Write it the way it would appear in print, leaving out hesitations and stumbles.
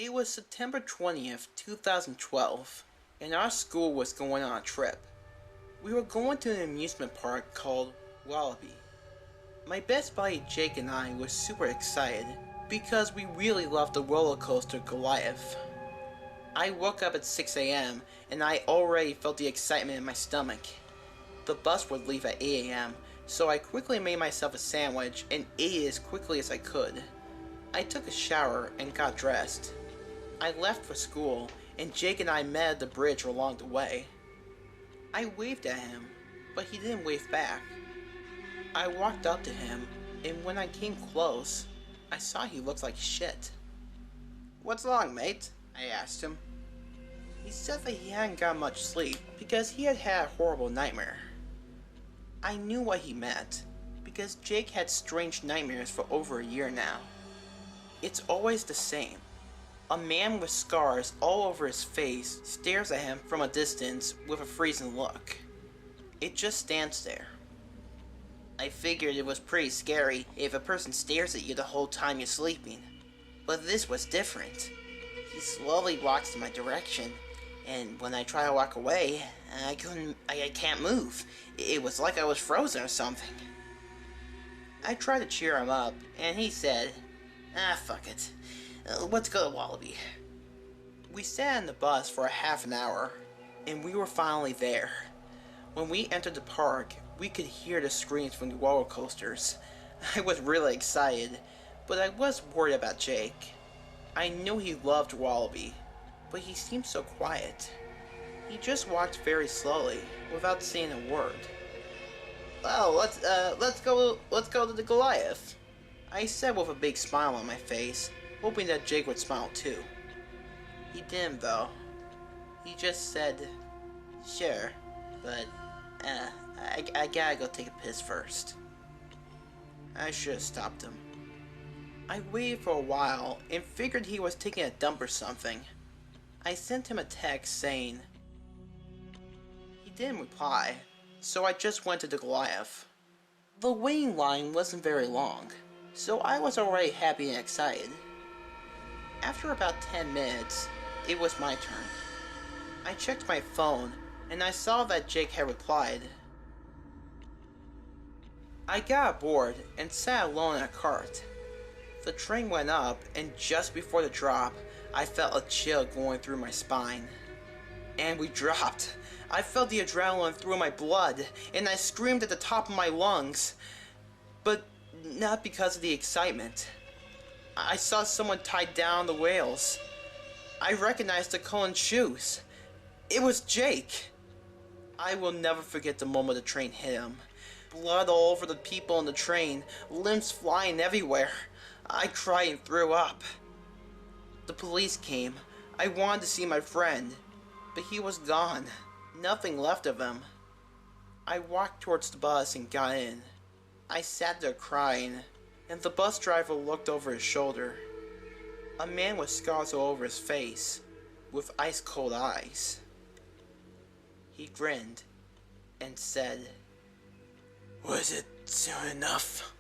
It was September 20th, 2012, and our school was going on a trip. We were going to an amusement park called Wallaby. My best buddy Jake and I were super excited because we really loved the roller coaster Goliath. I woke up at 6 a.m. and I already felt the excitement in my stomach. The bus would leave at 8 a.m., so I quickly made myself a sandwich and ate it as quickly as I could. I took a shower and got dressed. I left for school, and Jake and I met at the bridge along the way. I waved at him, but he didn't wave back. I walked up to him, and when I came close, I saw he looked like shit. "What's wrong, mate?" I asked him. He said that he hadn't got much sleep because he had had a horrible nightmare. I knew what he meant, because Jake had strange nightmares for over a year now. It's always the same. A man with scars all over his face stares at him from a distance with a freezing look. It just stands there. I figured it was pretty scary if a person stares at you the whole time you're sleeping. But this was different. He slowly walks in my direction, and when I try to walk away, I can't move. It was like I was frozen or something. I tried to cheer him up, and he said, fuck it. Let's go to Wallaby." We sat in the bus for a half an hour, and we were finally there. When we entered the park, we could hear the screams from the roller coasters. I was really excited, but I was worried about Jake. I knew he loved Wallaby, but he seemed so quiet. He just walked very slowly, without saying a word. "Oh, let's go to the Goliath," I said with a big smile on my face, hoping that Jake would smile too. He didn't though. He just said, "Sure, but I gotta go take a piss first." I should have stopped him. I waited for a while and figured he was taking a dump or something. I sent him a text saying. He didn't reply, so I just went to the Goliath. The waiting line wasn't very long, so I was already happy and excited. After about 10 minutes, it was my turn. I checked my phone, and I saw that Jake had replied. I got aboard and sat alone in a cart. The train went up, and just before the drop, I felt a chill going through my spine. And we dropped. I felt the adrenaline through my blood, and I screamed at the top of my lungs. But not because of the excitement. I saw someone tied down the rails. I recognized the Cullen shoes. It was Jake. I will never forget the moment the train hit him. Blood all over the people in the train, limbs flying everywhere. I cried and threw up. The police came. I wanted to see my friend, but he was gone. Nothing left of him. I walked towards the bus and got in. I sat there crying, and the bus driver looked over his shoulder. A man with scars all over his face, with ice-cold eyes. He grinned and said, "Was it soon enough?"